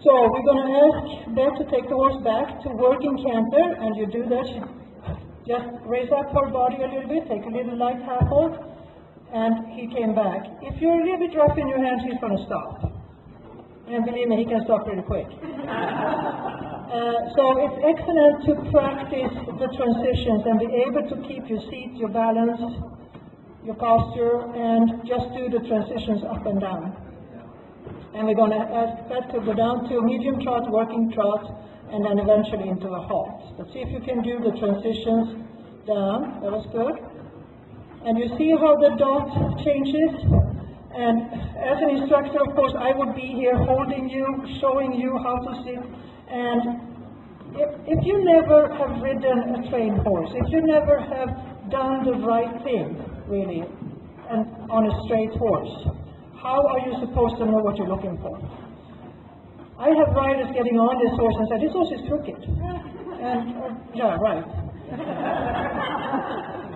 So we're going to ask Beth to take the horse back to working canter, and you do that. She just raise up her body a little bit, take a little light half hold, and he came back. If you're a little bit rough in your hands, he's going to stop. And believe me, he can stop pretty quick. So it's excellent to practice the transitions and be able to keep your seat, your balance, your posture, and just do the transitions up and down. And we're going to ask that to go down to a medium trot, working trot, and then eventually into a halt. But see if you can do the transitions down. That was good. And you see how the dot changes? And as an instructor, of course, I would be here holding you, showing you how to sit. And if you never have ridden a trained horse, if you never have done the right thing, really, and on a straight horse, how are you supposed to know what you're looking for? I have riders getting on this horse and say, this horse is crooked. And, yeah, right.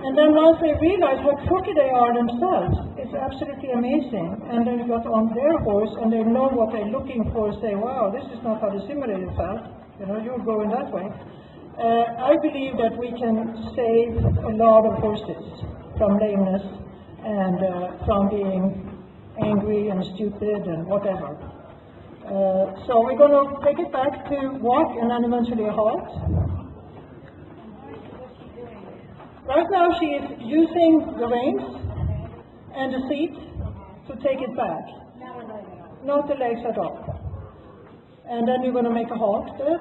And then once they realize how crooked they are themselves, it's absolutely amazing. And then you got on their horse and they know what they're looking for, say, wow, this is not how the simulator felt. You know, you're going that way. I believe that we can save a lot of horses from lameness and from being angry and stupid and whatever. So we're going to take it back to walk and then eventually a halt. Right now she is using the reins and the seat to take it back. Not the legs at all. And then you're going to make a halt there.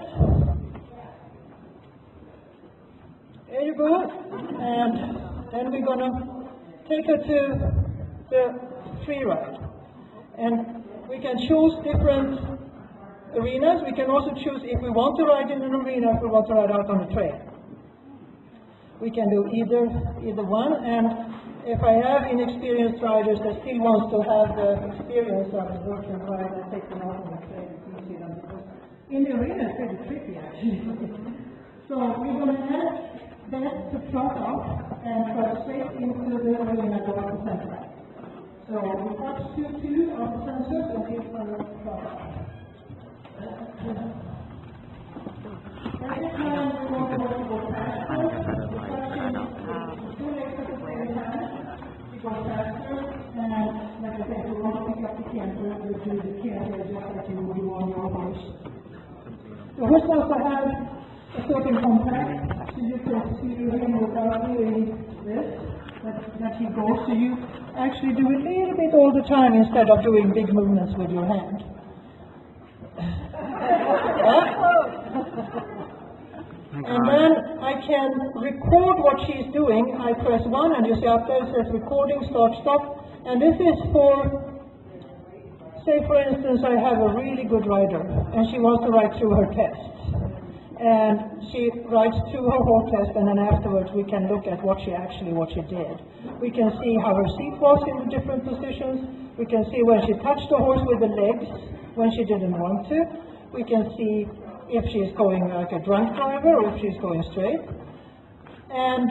There you go. And then we're going to take her to the free ride. And we can choose different arenas. We can also choose if we want to ride in an arena, if we want to ride out on the trail. We can do either one, and if I have inexperienced riders that still wants to have the experience of a virtual ride, I take them out on the trail to see them, because in the arena it's pretty tricky actually. So we're going to ask Beth to trot off and trot straight into the arena door at the center. So we touch two of the sensors and he's going to trot off. Every time we want to go faster, go faster, and like I said, we want to pick up the canter, we do the canter just like you would do on your horse. The horse also has a certain compact, so you can see him without doing this, that he goes, so you actually do a little bit all the time instead of doing big movements with your hand. And then I can record what she's doing. I press 1 and you see up there it says recording, start, stop. And this is for, say for instance, I have a really good rider and she wants to ride through her test. And she rides through her whole test, and then afterwards we can look at what she did. We can see how her seat was in the different positions. We can see when she touched the horse with the legs, when she didn't want to. We can see if she's going like a drunk driver or if she's going straight. And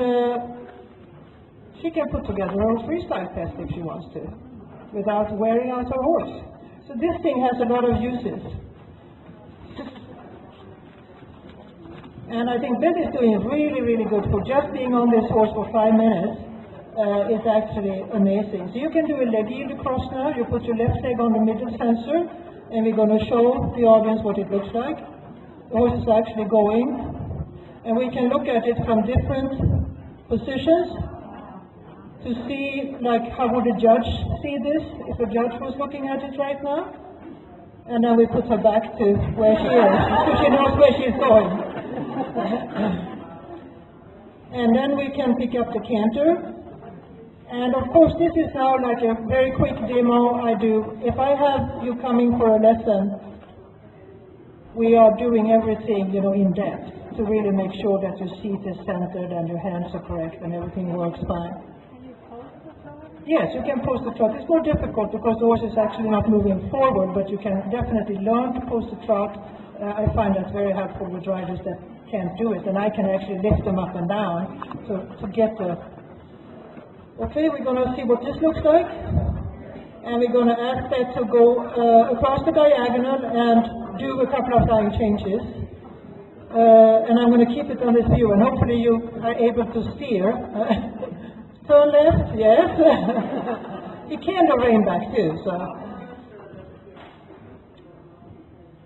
she can put together her freestyle test if she wants to, without wearing out her horse. So this thing has a lot of uses. And I think Beth is doing really, really good for just being on this horse for 5 minutes. It's actually amazing. So you can do a leg yield across now. You put your left leg on the middle sensor, and we're going to show the audience what it looks like. The horse is actually going, and we can look at it from different positions to see, like, how would a judge see this if a judge was looking at it right now? And then we put her back to where she is, so she knows where she's going. And then we can pick up the canter. And of course this is now like a very quick demo I do. If I have you coming for a lesson, we are doing everything, in depth to really make sure that your seat is centered and your hands are correct and everything works fine. Yes, you can post the trot. It's more difficult because the horse is actually not moving forward, but you can definitely learn to post the trot. I find that very helpful with riders that can't do it, and I can actually lift them up and down to get the... Okay, we're going to see what this looks like, and we're going to ask that to go across the diagonal and do a couple of flying changes. And I'm going to keep it on this view, and hopefully you are able to steer. Turn left, yes. You can do rain back too,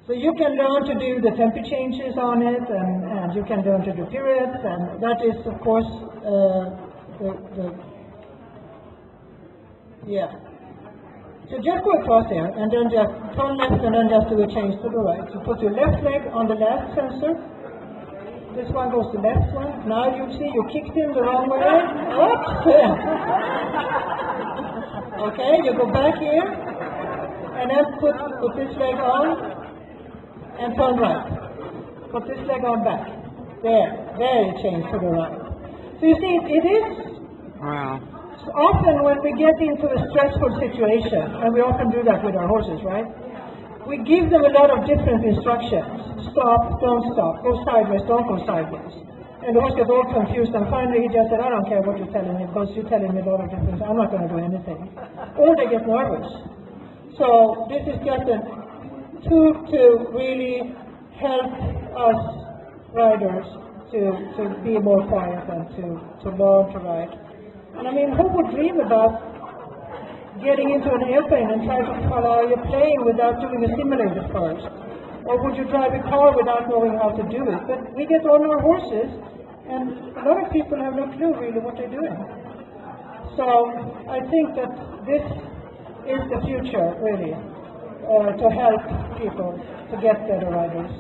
so you can learn to do the tempo changes on it, and you can learn to do periods, and that is, of course, yeah. So just go across here, and then just turn left, and then just do a change to the right. So put your left leg on the last sensor. This one goes to left one. Now you see you kicked in the wrong way. Oops! Okay, you go back here, and then put this leg on, and turn right. Put this leg on back. There you change to the right. So you see, it is often when we get into a stressful situation, and we often do that with our horses, right? We give them a lot of different instructions. Stop, don't stop, go sideways, don't go sideways. And the horse gets all confused, and finally he just said, I don't care what you're telling me, because you're telling me a lot of different things, I'm not going to do anything. Or they get nervous. So this is just a tool to really help us riders to be more quiet and to learn to ride. And I mean, who would dream about getting into an airplane and try to follow your plane without doing a simulator first? Or would you drive a car without knowing how to do it? But we get on our horses, and a lot of people have no clue really what they're doing. So I think that this is the future, really, to help people to get better riders.